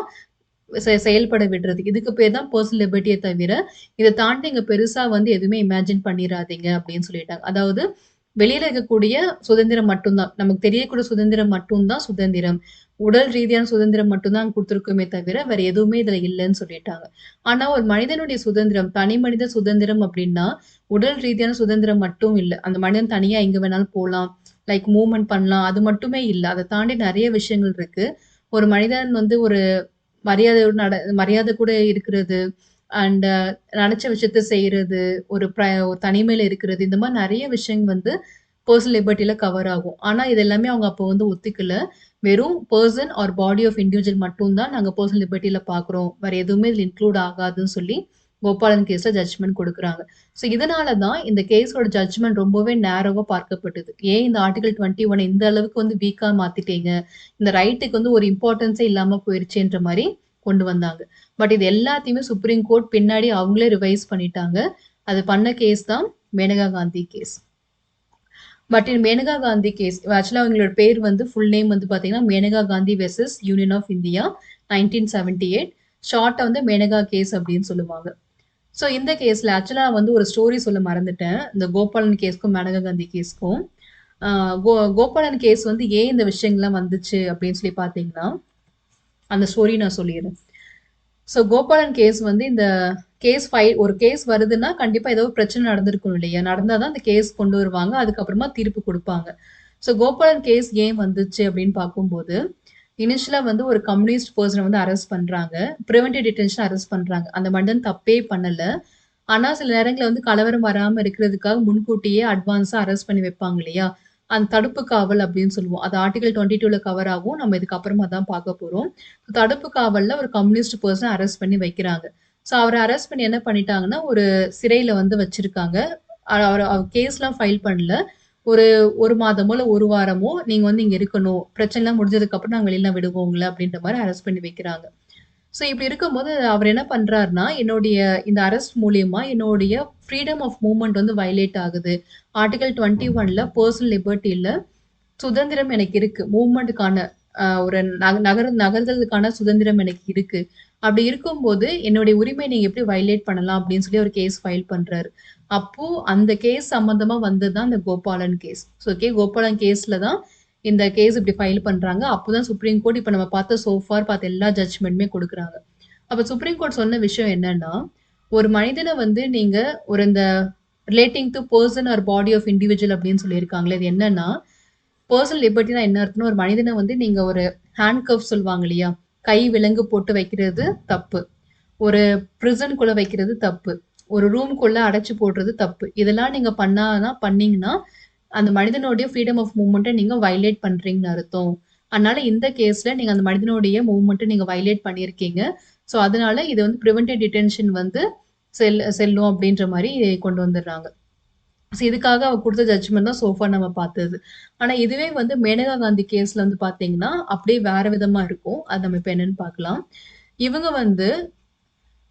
செயல்பட விடுறது. இதுக்கு பேர் தான் பர்சனல் லிபர்ட்டியே தவிர இதை தாண்டி இங்க பெருசா வந்து எதுவுமே இமேஜின் பண்ணிடாதீங்க அப்படின்னு சொல்லிட்டாங்க. அதாவது வெளியில இருக்கக்கூடிய சுதந்திரம் மட்டும்தான், நமக்கு தெரியக்கூடிய சுதந்திரம் மட்டும்தான் சுதந்திரம், உடல் ரீதியான சுதந்திரம் மட்டும்தான் கொடுத்துருக்குமே தவிர வேற எதுவுமே இதுல இல்லைன்னு சொல்லிட்டாங்க. ஆனா ஒரு மனிதனுடைய சுதந்திரம், தனி மனித சுதந்திரம் அப்படின்னா உடல் ரீதியான சுதந்திரம் மட்டும் இல்லை. அந்த மனிதன் தனியா எங்க வேணாலும் போகலாம், லைக் மூவ்மெண்ட் பண்ணலாம், அது மட்டுமே இல்லை. அதை தாண்டி நிறைய விஷயங்கள் இருக்கு. ஒரு மனிதன் வந்து ஒரு மரியாதை கூட இருக்கிறது, அண்ட் நினைச்ச விஷயத்த செய்யறது, ஒரு தனிமையில இருக்கிறது, இந்த மாதிரி நிறைய விஷயங்கள் வந்து பர்சனல் லிபர்ட்டில கவர் ஆகும். ஆனா இது எல்லாமே அவங்க அப்போ வந்து ஒத்துக்கல. வெறும் person or body of individual மட்டும் தான் நாங்க பர்சனல் லிபர்ட்டில பாக்குறோம், வேற எதுவுமே இதுல இன்க்ளூட் ஆகாதுன்னு சொல்லி கோபாலன் கேஸ்ல ஜட்ஜ்மெண்ட் கொடுக்குறாங்க. ஸோ இதனால தான் இந்த கேஸோட ஜட்ஜ்மெண்ட் ரொம்பவே நேரோவா பார்க்கப்பட்டது. ஏன் இந்த ஆர்டிகல் 21 இந்த அளவுக்கு வந்து வீக்கா மாத்திட்டீங்க, இந்த ரைட்டுக்கு வந்து ஒரு இம்பார்ட்டன்ஸே இல்லாம போயிருச்சுன்ற மாதிரி கொண்டு வந்தாங்க. பட் இது எல்லாத்தையுமே சுப்ரீம் கோர்ட் பின்னாடி அவங்களே ரிவைஸ் பண்ணிட்டாங்க. அது பண்ண கேஸ் தான் Maneka Gandhi case. But in Maneka Gandhi case ஆக்சுவலா அவங்களோட பேர் வந்து ஃபுல் நேம் வந்து பாத்தீங்கன்னா Maneka Gandhi versus Union of India 1978. ஷார்ட்டா வந்து மேனகா கேஸ் அப்படின்னு சொல்லுவாங்க. ஸோ இந்த கேஸ்ல ஆக்சுவலா வந்து ஒரு ஸ்டோரி சொல்ல மறந்துட்டேன். இந்த கோபாலன் கேஸ்க்கும் மேனகா காந்தி கேஸ்க்கும். கோபாலன் கேஸ் வந்து ஏன் இந்த விஷயங்கள்லாம் வந்துச்சு அப்படின்னு சொல்லி பாத்தீங்கன்னா அந்த ஸ்டோரி நான் சொல்லிடுறேன். ஸோ கோபாலன் கேஸ் வந்து இந்த ஒரு கேஸ் வருதுன்னா கண்டிப்பா ஏதோ பிரச்சனை நடந்திருக்கும் இல்லையா, நடந்தாதான் அந்த கேஸ் கொண்டு வருவாங்க, அதுக்கப்புறமா தீர்ப்பு கொடுப்பாங்க. ஸோ கோபாலன் கேஸ் ஏன் வந்துச்சு அப்படின்னு பார்க்கும்போது இனிஷியலா வந்து ஒரு கம்யூனிஸ்ட் பர்சனை வந்து அரெஸ்ட் பண்றாங்க, பிரிவென்டிவ் டிடென்ஷன் அரெஸ்ட் பண்றாங்க. அந்த மனிதன் தப்பே பண்ணல. ஆனா சில நேரங்களில் வந்து கலவரம் வராம இருக்கிறதுக்காக முன்கூட்டியே அட்வான்ஸா அரெஸ்ட் பண்ணி வைப்பாங்க இல்லையா, அந்த தடுப்பு காவல் அப்படின்னு சொல்லுவோம். அது ஆர்டிகல் 22ல கவர் ஆகும். நம்ம இதுக்கு அப்புறமா தான் பார்க்க போறோம். தடுப்பு காவல்ல ஒரு கம்யூனிஸ்ட் பர்சன் அரெஸ்ட் பண்ணி வைக்கிறாங்க. ஸோ அவரை அரெஸ்ட் பண்ணி என்ன பண்ணிட்டாங்கன்னா ஒரு சிறையில வந்து வச்சிருக்காங்க. அவர் கேஸ்லாம் ஃபைல் பண்ணல. ஒரு 1 மாதமோ, இல்ல 1 வாரமோ நீங்க வந்து இங்க இருக்கணும். பிரச்சனைலாம் முடிஞ்சதுக்கப்புறம் நாங்க வெளில விடுவோம் உங்கள அப்படின்ற மாரி அரெஸ்ட் பண்ணி வைக்கிறாங்க. ஸோ இப்படி இருக்கும்போது அவர் என்ன பண்றாருன்னா, என்னுடைய இந்த அரெஸ்ட் மூலியமா என்னுடைய ஃப்ரீடம் ஆஃப் மூவ்மெண்ட் வந்து வயலேட் ஆகுது. ஆர்டிகிள் 21ல பெர்சனல் லிபர்ட்டில சுதந்திரம் எனக்கு இருக்கு. மூவ்மெண்ட்டுக்கான ஒரு நகர்தலுக்கான சுதந்திரம் எனக்கு இருக்கு. அப்படி இருக்கும்போது, என்னுடைய உரிமைய நீங்க எப்படி வயலேட் பண்ணலாம் அப்படின்னு சொல்லி ஒரு கேஸ் ஃபைல் பண்றாரு. அப்போ அந்த கேஸ் சம்மந்தமா வந்தது தான் இந்த கோபாலன் கேஸ். ஸோ கோபாலன் கேஸ்ல தான் இந்த கேஸ் இப்படி ஃபைல் பண்றாங்க. அப்பதான் சுப்ரீம் கோர்ட் இப்ப நம்ம பார்த்த பார்த்த எல்லா ஜட்ஜ்மென்ட்டுமே குடுக்குறாங்க. அப்ப சுப்ரீம் கோர்ட் சொன்ன விஷயம் என்னன்னா, ஒரு மனிதன வந்து நீங்க இந்த relating to person or body of individual அப்படின்னு சொல்லியிருக்காங்கல்ல. இது என்னன்னா, பெர்சனல் லிபர்ட்டினா என்ன அர்த்தம்னா, ஒரு மனிதன வந்து நீங்க ஒரு ஹேண்ட் கஃப் சொல்லுவாங்க இல்லையா? கை விலங்கு போட்டு வைக்கிறது தப்பு. ஒரு பிரிசன்க்குள்ள வைக்கிறது தப்பு. ஒரு ரூம்க்குள்ள அடைச்சு போடுறது தப்பு. இதெல்லாம் நீங்க பண்ணீங்கன்னா, அந்த மனிதனுடைய ஃப்ரீடம் ஆஃப் மூவ்மெண்ட்ட நீங்க வயலேட் பண்றீங்கன்னு அர்த்தம். அதனால இந்த கேஸ்ல நீங்க அந்த மனிதனுடைய மூவ்மெண்ட்ட நீங்க வயலேட் பண்ணியிருக்கீங்க. ஸோ, அதனால இது வந்து பிரிவென்டிவ் டிடென்ஷன் வந்து செல்லும் அப்படின்ற மாரி கொண்டு வந்துடுறாங்க. ஸோ இதுக்காக அவ குடுத்த ஜட்ஜ்மெண்ட் தான் ஃபார் நம்ம பார்த்தது. ஆனா இதுவே வந்து மேனகா காந்தி கேஸ்ல வந்து பார்த்தீங்கன்னா, அப்படியே வேற விதமா இருக்கும். அது நம்ம இப்ப என்னன்னு பார்க்கலாம். இவங்க வந்து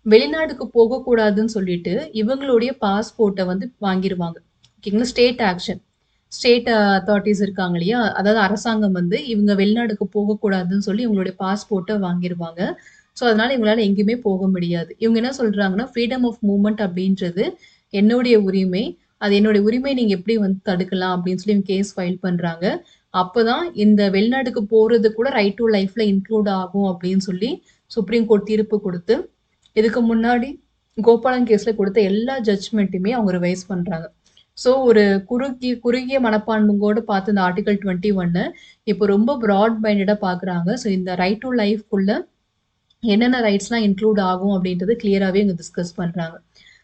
வெளிநாட்டுக்கு போகக்கூடாதுன்னு சொல்லிட்டு, இவங்களுடைய பாஸ்போர்ட்ட வந்து வாங்கிருவாங்க. ஓகேங்களா? State action. ஸ்டேட் அத்தாரிட்டீஸ் இருக்காங்க இல்லையா? அதாவது அரசாங்கம் வந்து இவங்க வெளிநாடுக்கு போகக்கூடாதுன்னு சொல்லி இவங்களுடைய பாஸ்போர்ட்ட வாங்கிருவாங்க. ஸோ, அதனால இவங்களால எங்கேயுமே போக முடியாது. இவங்க என்ன சொல்றாங்கன்னா, ஃப்ரீடம் ஆஃப் மூவ்மெண்ட் அப்படின்றது என்னுடைய உரிமை. அது என்னுடைய உரிமைய நீங்க எப்படி வந்து தடுக்கலாம் அப்படின்னு சொல்லி இவங்க கேஸ் ஃபைல் பண்றாங்க. அப்பதான் இந்த வெளிநாட்டுக்கு போறது கூட ரைட் டூ லைஃப்ல இன்க்ளூட் ஆகும் அப்படின்னு சொல்லி சுப்ரீம் கோர்ட் தீர்ப்பு குடுத்து, இதுக்கு முன்னாடி கோபாலன் கேஸ்ல குடுத்த எல்லா ஜட்ஜ்மெண்ட்டுமே அவங்க ரிவைஸ் பண்றாங்க. ஸோ ஒரு குறுகிய மனப்பான்மையோட பார்த்த இந்த ஆர்டிகிள் 21 இப்போ ரொம்ப பிராட் மைண்டடா பார்க்குறாங்க. ஸோ இந்த ரைட் டூ லைஃப்குள்ள என்னென்ன ரைட்ஸ்லாம் இன்க்ளூட் ஆகும் அப்படின்றது கிளியராவே இங்க டிஸ்கஸ் பண்றாங்க.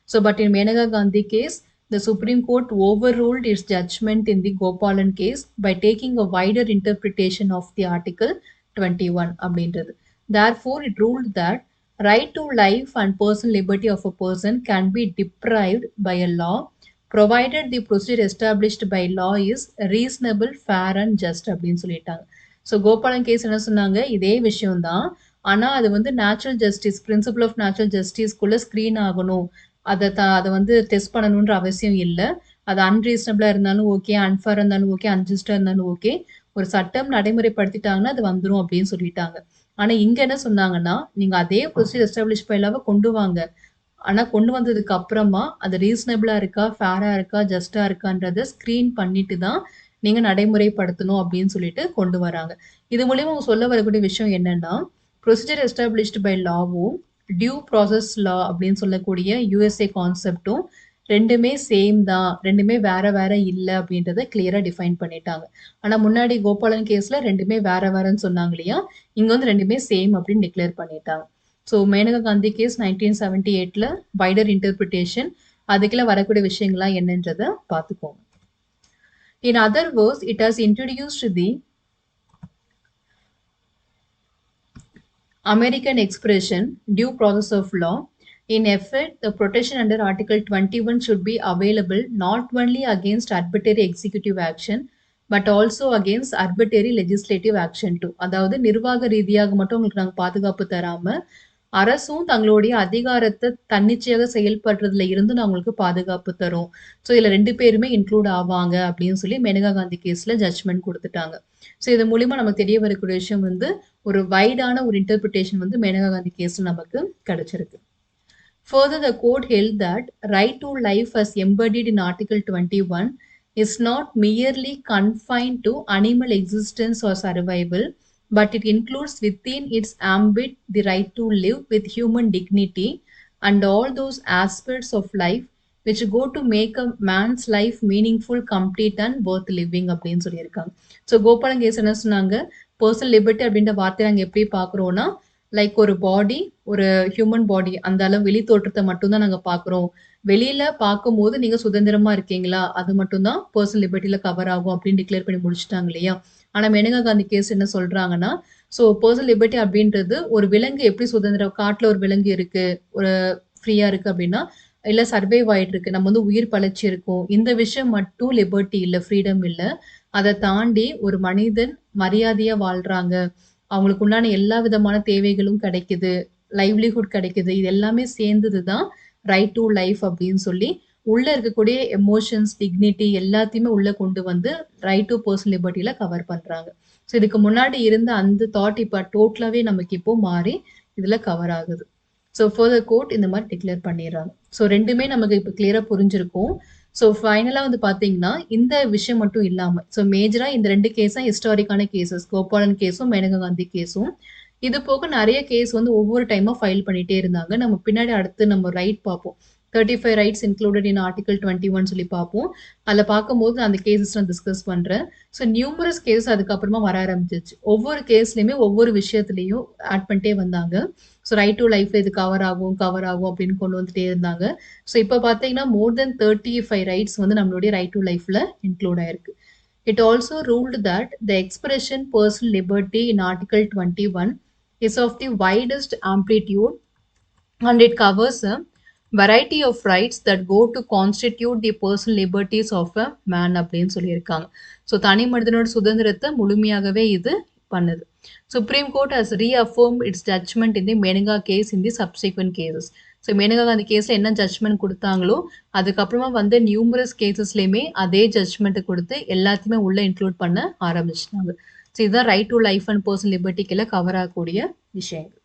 So but in Maneka Gandhi case, the Supreme Court overruled its judgment in the Gopalan case by taking a wider interpretation of the Article 21 அப்படின்றது. Therefore, it ruled that right to life and personal liberty of a person can be deprived by a law provided the procedure established by law is reasonable, fair and just அப்படின்னு சொல்லிட்டாங்க. So Gopalan case என்ன சொன்னாங்க? இதே விஷயம் தான். ஆனா அது வந்து natural justice, principle of natural ஜஸ்டிஸ்க்குள்ள ஸ்கிரீன் ஆகணும். அத வந்து டெஸ்ட் பண்ணணுன்ற அவசியம் இல்ல. அது அன்ரீசனபிளா இருந்தாலும் ஓகே, அன்ஃபேரா இருந்தாலும் ஓகே, அன்ஜஸ்ட்டா இருந்தாலும் ஓகே. ஒரு சட்டம் நடைமுறைப்படுத்திட்டாங்கன்னா அது வந்துரும் அப்படின்னு சொல்லிட்டாங்க. ஆனா இங்க என்ன சொன்னாங்கன்னா, நீங்க அதே ப்ரொசீஜர் எஸ்டாப்ளிஷ் பை லாவ கொண்டு வாங்க. ஆனா கொண்டு வந்ததுக்கு அப்புறமா அது ரீசனபிளா இருக்கா, ஃபேரா இருக்கா, ஜஸ்ட்டா இருக்கான்றத ஸ்கிரீன் பண்ணிட்டு தான் நீங்க நடைமுறைப்படுத்தணும் அப்படின்னு சொல்லிட்டு கொண்டு வராங்க. இது மூலியமா அவங்க சொல்ல வரக்கூடிய விஷயம் என்னன்னா, ப்ரொசீஜர் எஸ்டாப்ளிஷ்டு பை லாவும், டியூ ப்ராசஸ் லா அப்படின்னு சொல்லக்கூடிய யுஎஸ்ஏ கான்செப்டும் 2மே சேம் தான். 2மே வேற வேற இல்ல அப்படின்றத கிளியரா டிஃபைன் பண்ணிட்டாங்க. ஆனா முன்னாடி கோபாலன் கேஸ்ல 2மே வேற வேறன்னு சொன்னாங்க இல்லையா? இங்க வந்து 2மே சேம் அப்படின்னு டிக்ளேர் பண்ணிட்டாங்க. ஸோ மேனகா காந்தி கேஸ் 1978ல வைடர் இன்டர்பிரிட்டேஷன். அதுக்குள்ள வரக்கூடிய விஷயங்கள்லாம் என்னன்றத பார்த்துக்கோங்க. In other words, it has introduced the American expression due process of law. In effect, the protection under Article 21 should be available not only against arbitrary executive action, but also against arbitrary legislative action too. அதாவது நிர்வாக ரீதியாக மட்டும் உங்களுக்கு நாங்க பாதுகாப்பு தராம, அரசும் தங்களுடைய அதிகாரத்த தன்னிச்சையாக செயல்படுறதுல இருந்து நான் உங்களுக்கு பாதுகாப்பு தரோம். ஸோ இதுல 2 பேருமே இன்க்ளூட் ஆவாங்க அப்படின்னு சொல்லி மேனகா காந்தி கேஸ்ல ஜட்ஜ்மெண்ட் குடுத்துட்டாங்க. ஸோ இது மூலியமா நமக்கு தெரிய வரக்கூடிய விஷயம் வந்து ஒரு வைடான ஒரு இன்டர்பிரிட்டேஷன் வந்து மேனகா காந்தி கேஸ்ல நமக்கு கிடைச்சிருக்கு. Further, the court held that right to life as embodied in Article 21 is not merely confined to animal existence or survival, but it includes within its ambit the right to live with human dignity and all those aspects of life which go to make a man's life meaningful, complete and worth living அப்படின்னு சொல்லியிருக்காங்க. So Gopalan case என்ன சொன்னாங்க? Personal liberty அப்படின்ற வார்த்தையை நாங்கள் எப்படி பார்க்குறோம்னா, like ஒரு பாடி, ஒரு ஹியூமன் பாடி அந்த அளவு வெளி தோற்றத்த மட்டும் தான் நாங்க பார்க்குறோம். வெளியில பார்க்கும்போது நீங்க சுதந்திரமா இருக்கீங்களா? அது மட்டும் தான் பெர்சனல் லிபர்ட்டில கவர் ஆகும் அப்படின்னு டிக்ளேர் பண்ணி முடிச்சுட்டாங்க இல்லையா? ஆனா மேனகா காந்தி கேஸ் என்ன சொல்றாங்கன்னா, ஸோ பெர்சனல் லிபர்ட்டி அப்படின்றது ஒரு விலங்கு எப்படி சுதந்திரம் காட்டுல ஒரு விலங்கு இருக்கு, ஒரு ஃப்ரீயா இருக்கு அப்படின்னா, இல்ல சர்வைவ் ஆயிட்டு இருக்கு. நம்ம வந்து உயிர் பிழைச்சிருக்கோம். இந்த விஷயம் மட்டும் லிபர்ட்டி இல்ல, ஃப்ரீடம் இல்ல. அத தாண்டி ஒரு மனிதன் மரியாதையா வாழ்றாங்க. அவங்களுக்கு உண்டான எல்லா விதமான தேவைகளும் கிடைக்குது. லைவ்லிஹுட் கிடைக்குது. இது எல்லாமே சேர்ந்தது தான் ரைட் டூ லைஃப் அப்படின்னு சொல்லி, உள்ள இருக்கக்கூடிய எமோஷன்ஸ், டிக்னிட்டி எல்லாத்தையுமே உள்ள கொண்டு வந்து ரைட் டூ பெர்சனல் லிபர்ட்டில கவர் பண்றாங்க. ஸோ இதுக்கு முன்னாடி இருந்த அந்த தாட் இப்ப டோட்டலாவே நமக்கு இப்போ மாறி இதுல கவர் ஆகுது. ஸோ ஃபர்தர் கோர்ட் இந்த மாதிரி டிக்ளேர் பண்ணிடுறாங்க. ஸோ 2மே நமக்கு இப்போ கிளியரா புரிஞ்சிருக்கும். ஸோ ஃபைனலா வந்து பார்த்தீங்கன்னா, இந்த விஷயம் மட்டும் இல்லாம, ஸோ மேஜரா இந்த 2 கேஸும் ஹிஸ்டாரிக்கான கேஸஸ். கோபாலன் கேஸும், மேனகா காந்தி கேஸும். இது போக நெறைய கேஸ் வந்து ஒவ்வொரு டைமா ஃபைல் பண்ணிட்டே இருந்தாங்க. நம்ம பின்னாடி அடுத்து நம்ம ரைட் பார்ப்போம். 35 ரைட்ஸ் இன்க்ளூடட் இன் ஆர்டிகிள் 21 சொல்லி பார்ப்போம். அதில பார்க்கும்போது அந்த கேஸஸ் நான் டிஸ்கஸ் பண்றேன். ஸோ நியூமரஸ் கேஸ் அதுக்கப்புறமா வர ஆரம்பிச்சுச்சு. ஒவ்வொரு கேஸ்லயுமே ஒவ்வொரு விஷயத்திலயும் ஆட் பண்ணிட்டே வந்தாங்க. ஸோ ரைட் டூ லைஃப்ல இது கவர் ஆகும், கவர் ஆகும் அப்படின்னு கொண்டு வந்துட்டே இருந்தாங்க. ஸோ இப்ப பார்த்தீங்கன்னா, மோர் தென் 35 ரைட்ஸ் வந்து நம்மளுடைய ரைட் டூ லைஃப்ல இன்க்ளூட் ஆயிருக்கு. It also ruled that the expression personal liberty in Article 21 is of the widest amplitude and it covers a variety of rights that go to constitute the personal liberties of a man அப்படின்னு சொல்லியிருக்காங்க. So தனி மனிதனோட சுதந்திரத்தை முழுமையாகவே இது பண்ணுது. Supreme Court has reaffirmed its judgment in the Menenga case in the subsequent cases. So Maneka Gandhi கேஸில் என்ன judgement கொடுத்தாங்களோ அதுக்கப்புறமா வந்து நியூமரஸ் கேசஸ்லையுமே அதே ஜட்ஜ்மெண்ட் கொடுத்து எல்லாத்தையுமே உள்ள இன்க்ளூட் பண்ண ஆரம்பிச்சிட்டாங்க. ஸோ இதுதான் right to life and personal லிபர்ட்டிக்கெல்லாம் கவர் ஆகக்கூடிய விஷயங்கள்.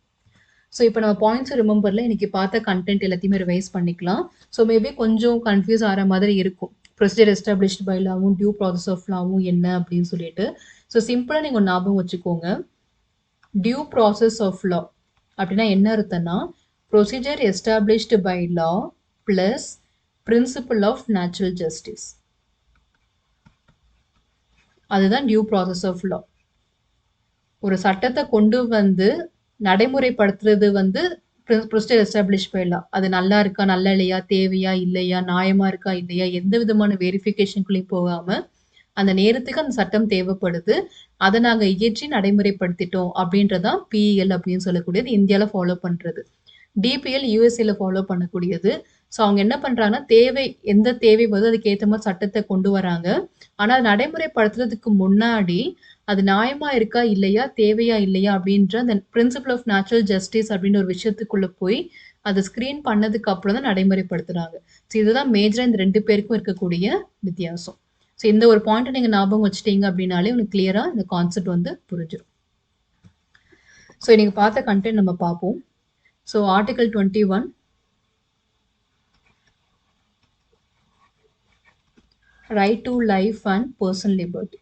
ஸோ இப்போ நம்ம பாயிண்ட்ஸ் ரிமெம்பரில் இன்னைக்கு பார்த்த கண்டென்ட் எல்லாத்தையுமே ரிவைஸ் பண்ணிக்கலாம். ஸோ மேபி கொஞ்சம் கன்ஃபியூஸ் ஆகிற மாதிரி இருக்கும். ப்ரொசீஜர் எஸ்டாப்ளிஷ்டு பை லாவும் டியூ ப்ராசஸ் ஆஃப் லாவும் என்ன அப்படின்னு சொல்லிட்டு. ஸோ சிம்பிளாக நீங்கள் ஞாபகம் வச்சுக்கோங்க. டியூ ப்ராசஸ் ஆஃப் லா அப்படின்னா என்ன அர்த்தம்னா, procedure established by law plus principle of natural justice. அதுதான் டியூ ப்ராசஸ் ஆஃப் லா. ஒரு சட்டத்தை கொண்டு வந்து நடைமுறைப்படுத்துறது வந்து ப்ரொசீஜர் எஸ்டாப்ளிஷ் பை லா. அது நல்லா இருக்கா, நல்லா இல்லையா, தேவையா இல்லையா, நியாயமா இருக்கா இல்லையா, எந்த விதமான வெரிஃபிகேஷனுக்குள்ளேயும் போகாம அந்த நேரத்துக்கு அந்த சட்டம் தேவைப்படுது. அதை நாங்க இயற்றி நடைமுறைப்படுத்திட்டோம் அப்படின்றதான் பிஇஎல் அப்படின்னு சொல்லக்கூடியது இந்தியாவில் ஃபாலோ பண்றது. டிபிஎல் யூஎஸ்ஏல ஃபாலோ பண்ணக்கூடியது. ஸோ அவங்க என்ன பண்றாங்கன்னா, தேவை எந்த தேவை வருதோ அதுக்கு ஏற்ற மாதிரி சட்டத்தை கொண்டு வராங்க. ஆனா அது நடைமுறைப்படுத்துறதுக்கு முன்னாடி அது நியாயமா இருக்கா இல்லையா, தேவையா இல்லையா அப்படின்ற அந்த பிரின்சிபல் ஆஃப் நேச்சுரல் ஜஸ்டிஸ் அப்படின்ற ஒரு விஷயத்துக்குள்ள போய் அதை ஸ்கிரீன் பண்ணதுக்கு அப்புறம் தான் நடைமுறைப்படுத்துறாங்க. ஸோ இதுதான் மேஜரா இந்த 2 பேருக்கும் இருக்கக்கூடிய வித்தியாசம். ஸோ இந்த ஒரு பாயிண்ட் நீங்க ஞாபகம் வச்சுட்டீங்க அப்படின்னாலே உங்களுக்கு கிளியரா இந்த கான்செப்ட் வந்து புரிஞ்சிடும். ஸோ நீங்க பார்த்த கண்டென்ட் நம்ம பார்ப்போம். So article 21 right to life and personal liberty.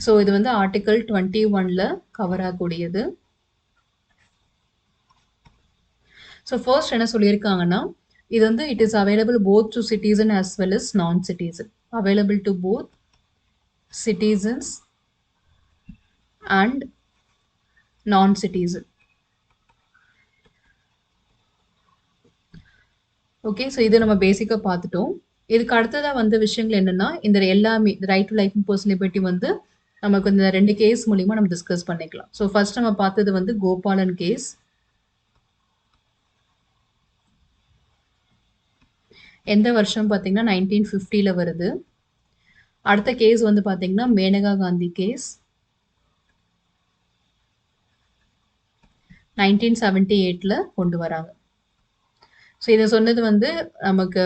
So இது வந்து ஆர்டிகல் 21ல கவர் ஆகக்கூடியது. ஸோ ஃபர்ஸ்ட் என்ன சொல்லியிருக்காங்கன்னா, இது வந்து it is available both to citizen as well as நான் citizen. Available to both citizens and நான் சிட்டிசன். ஓகே, ஸோ இது நம்ம பேசிக்காக பார்த்துட்டோம். இதுக்கு அடுத்ததாக வந்த விஷயங்கள் என்னன்னா, இந்த எல்லாமே right to life and personal liberty வந்து நமக்கு இந்த 2 கேஸ் மூலியமா நம்ம டிஸ்கஸ் பண்ணிக்கலாம். ஸோ ஃபர்ஸ்ட் நம்ம பார்த்தது வந்து கோபாலன் கேஸ். எந்த வருஷம் பார்த்தீங்கன்னா 1950ல வருது. அடுத்த கேஸ் வந்து பார்த்தீங்கன்னா மேனகா காந்தி கேஸ் 1978ல கொண்டு வராங்க. ஸோ இதை சொன்னது வந்து நமக்கு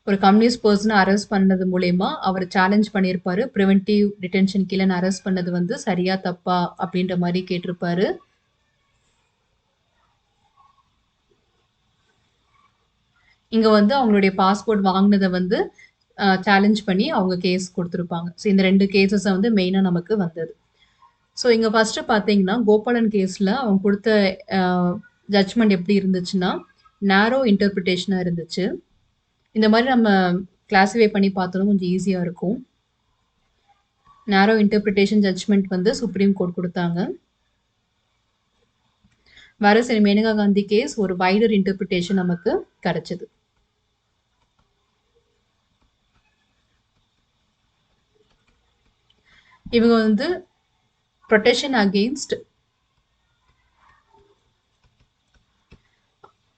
ஒரு கம்யூனிஸ்ட் பர்சனை அரெஸ்ட் பண்ணது மூலயமா அவர் சேலஞ்ச் பண்ணியிருப்பாரு. ப்ரிவென்டிவ் டிடென்ஷன் கீழே அரெஸ்ட் பண்ணது வந்து சரியா தப்பா அப்படின்ற மாதிரி கேட்டிருப்பாரு. இங்க வந்து அவங்களுடைய பாஸ்போர்ட் வாங்கினதை வந்து சேலஞ்ச் பண்ணி அவங்க கேஸ் கொடுத்துருப்பாங்க. ஸோ இந்த 2 கேசஸை வந்து மெயினாக நமக்கு வந்தது. ஸோ இங்கே ஃபர்ஸ்ட் பார்த்தீங்கன்னா கோபாலன் கேஸில் அவங்க கொடுத்த ஜட்ஜ்மெண்ட் எப்படி இருந்துச்சுன்னா, நேரோ இன்டர்பிரிட்டேஷனாக இருந்துச்சு. இந்த மாதிரி நம்ம கிளாஸிஃபை பண்ணி பார்த்தோம்னா கொஞ்சம் ஈஸியாக இருக்கும். நேரோ இன்டர்பிரிட்டேஷன் ஜட்ஜ்மெண்ட் வந்து சுப்ரீம் கோர்ட் கொடுத்தாங்க. வேற சரி மேனகா காந்தி கேஸ் ஒரு வைடர் இன்டர்பிரிட்டேஷன் நமக்கு கிடைச்சது. இவங்க வந்து protection against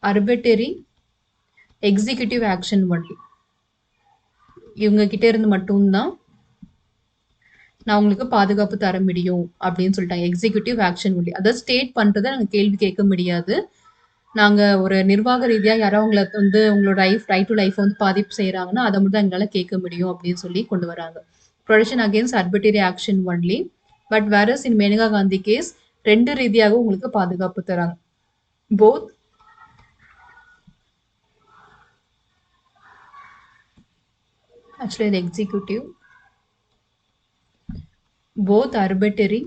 arbitrary executive action only. இவங்க கிட்ட இருந்து மட்டும்தான் நான் உங்களுக்கு பாதுகாப்பு தர முடியும் அப்படின்னு சொல்லிட்டாங்க. Executive action only. அதாவது ஸ்டேட் பண்றதை நாங்கள் கேள்வி கேட்க முடியாது. நாங்க ஒரு நிர்வாக ரீதியா யாரோ உங்களை வந்து உங்களோட ரைட் டு லைஃப் வந்து பாதிப்பு செய்யறாங்கன்னா அதை மட்டும் தான் எங்களால கேட்க முடியும் அப்படின்னு சொல்லி கொண்டு வராங்க. Protection against arbitrary action only. But whereas in Maneka Gandhi case 2 ரீதியாக உங்களுக்கு பாதுகாப்பு தராங்க. Both actually the executive, both arbitrary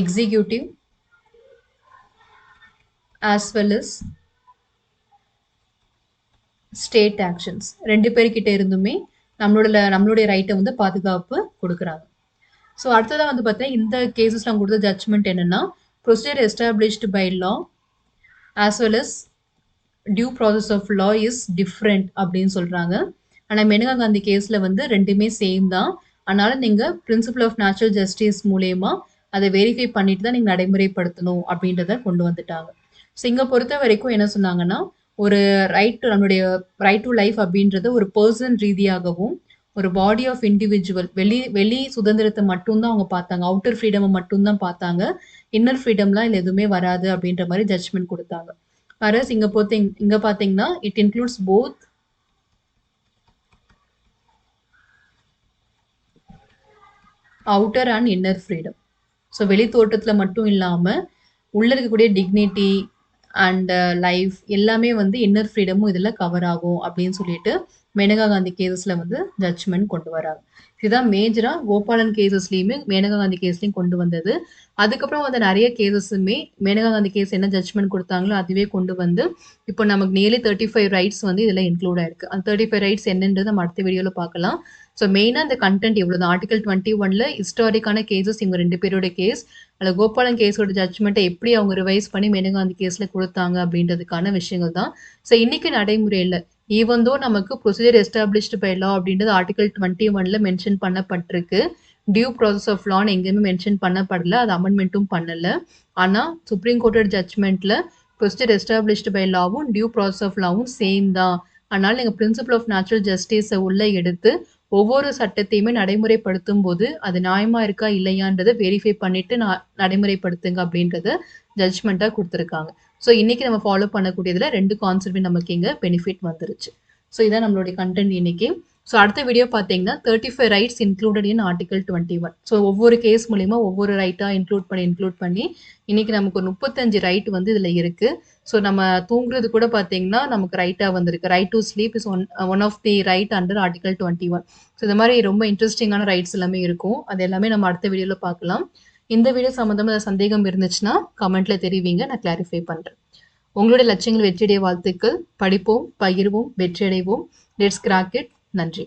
executive as well as state actions 2 பேர்கிட்ட இருந்துமே நம்மளுடைய ரைட்டை வந்து பாதுகாப்பு கொடுக்குறாங்க. ஸோ அடுத்ததாக வந்து பார்த்தீங்கன்னா இந்த கேசஸ்லாம் கொடுத்த ஜட்ஜ்மெண்ட் என்னன்னா procedure established by law as well as due process of law is different அப்படின்னு சொல்றாங்க. ஆனால் மேனகா காந்தி கேஸில் வந்து ரெண்டுமே சேம் தான். அதனால நீங்கள் பிரின்சிபல் ஆஃப் நேச்சுரல் ஜஸ்டிஸ் மூலயமா அதை வெரிஃபை பண்ணிட்டு தான் நீங்கள் நடைமுறைப்படுத்தணும் அப்படின்றத கொண்டு வந்துட்டாங்க. ஸோ இங்கே பொறுத்த வரைக்கும் என்ன சொன்னாங்கன்னா ஒரு நம்மளுடைய ரைட் டு லைஃப் அப்படின்றது ஒரு பர்சன் ரீதியாகவும் ஒரு பாடி ஆஃப் இண்டிவிஜுவல் வெளி சுதந்திரத்தை மட்டும்தான் அவங்க பார்த்தாங்க. அவுட்டர் ஃப்ரீடமை மட்டும்தான் பார்த்தாங்க. இன்னர் ஃப்ரீடம்லாம் இல்லை எதுவுமே வராது அப்படின்ற மாதிரி ஜட்ஜ்மெண்ட் கொடுத்தாங்க. whereas இங்க பாத்தீங்கன்னா it includes both outer and inner freedom. So வெளி தோட்டத்துல மட்டும் இல்லாம உள்ள இருக்கக்கூடிய டிக்னிட்டி அண்ட் லைஃப் எல்லாமே வந்து இன்னர் ஃப்ரீடமும் இதுல கவர் ஆகும் அப்படின்னு சொல்லிட்டு மேனகா காந்தி கேசஸ்ல வந்து ஜட்ஜ்மெண்ட் கொண்டு வராங்க. இதுதான் மேஜரா கோபாலன் கேசஸ்லயுமே மேனகா காந்தி கேஸ்லயும் கொண்டு வந்தது. அதுக்கப்புறம் வந்து நிறைய கேசஸுமே மேனகா காந்தி கேஸ் என்ன ஜட்ஜ்மெண்ட் கொடுத்தாங்களோ அதுவே கொண்டு வந்து இப்போ நமக்கு நியர்லி 35 ரைட்ஸ் வந்து இதுல இன்க்ளூட் ஆயிருக்கு. அந்த 35 ரைட்ஸ் என்னன்றது நம்ம அடுத்த வீடியோல பார்க்கலாம். ஸோ மெயினாக இந்த கண்டென்ட் இவ்வளோ தான். ஆர்டிகல் 21ல ஹிஸ்டாரிக்கான கேசஸ் இவங்க 2 பேரோட கேஸ். அதில் கோபாலன் கேஸோட ஜட்ஜ்மெண்ட்டை எப்படி அவங்க ரிவைஸ் பண்ணி மேனகா காந்தி கேஸில் கொடுத்தாங்க அப்படின்றதுக்கான விஷயங்கள் தான். ஸோ இன்னைக்கு நடைமுறையில் ஈவந்தோ நமக்கு ப்ரொசீஜர் எஸ்டாப்ளிஷ்டு பை லா அப்படின்றது ஆர்டிகல் 21ல மென்ஷன் பண்ணப்பட்டிருக்கு. டியூ ப்ராசஸ் ஆஃப் லான்னு எங்கேயுமே மென்ஷன் பண்ணப்படல. அது அமெண்ட்மெண்ட்டும் பண்ணல. ஆனால் சுப்ரீம் கோர்ட்டோட ஜட்ஜ்மெண்ட்ல ப்ரொசீஜர் எஸ்டாப்ளிஷ்டு பை லாவும் டியூ ப்ராசஸ் ஆஃப் லாவும் சேம் தான். அதனால நீங்கள் பிரின்சிபல் ஆஃப் நேச்சுரல் ஜஸ்டிஸை உள்ள எடுத்து ஒவ்வொரு சட்டத்தையுமே நடைமுறைப்படுத்தும் போது அது நியாயமா இருக்கா இல்லையான்றதை வெரிஃபை பண்ணிட்டு நடைமுறைப்படுத்துங்க அப்படின்றத ஜட்ஜ்மெண்ட்டாக கொடுத்துருக்காங்க. ஸோ இன்னைக்கு நம்ம ஃபாலோ பண்ணக்கூடியதுல 2 கான்செப்ட் நமக்கு இங்கே பெனிஃபிட் வந்துருச்சு. ஸோ இதான் நம்மளுடைய கண்டென்ட் இன்னைக்கு. ஸோ அடுத்த வீடியோ பார்த்தீங்கன்னா 35 rights included in article 21. So ஒவ்வொரு கேஸ் மூலிமா ஒவ்வொரு ரைட்டாக இன்க்ளூட் பண்ணி இன்னைக்கு நமக்கு ஒரு 35 ரைட் வந்து இதில் இருக்கு. ஸோ நம்ம தூங்குறது கூட பார்த்தீங்கன்னா நமக்கு ரைட்டாக வந்திருக்கு. Right to sleep is one of the right under article 21. So இந்த மாதிரி ரொம்ப இன்ட்ரெஸ்டிங்கான ரைட்ஸ் எல்லாமே இருக்கும். அது எல்லாமே நம்ம அடுத்த வீடியோவில் பார்க்கலாம். இந்த வீடியோ சம்மந்தமாக சந்தேகம் இருந்துச்சுன்னா கமெண்ட்ல தெரிவிங்க, நான் கிளாரிஃபை பண்ணுறேன். உங்களுடைய லட்சியங்கள் வெற்றியடைய வாழ்த்துக்கள். படிப்போம், பகிர்வோம், வெற்றியடைவோம். Let's crack it. நன்றி.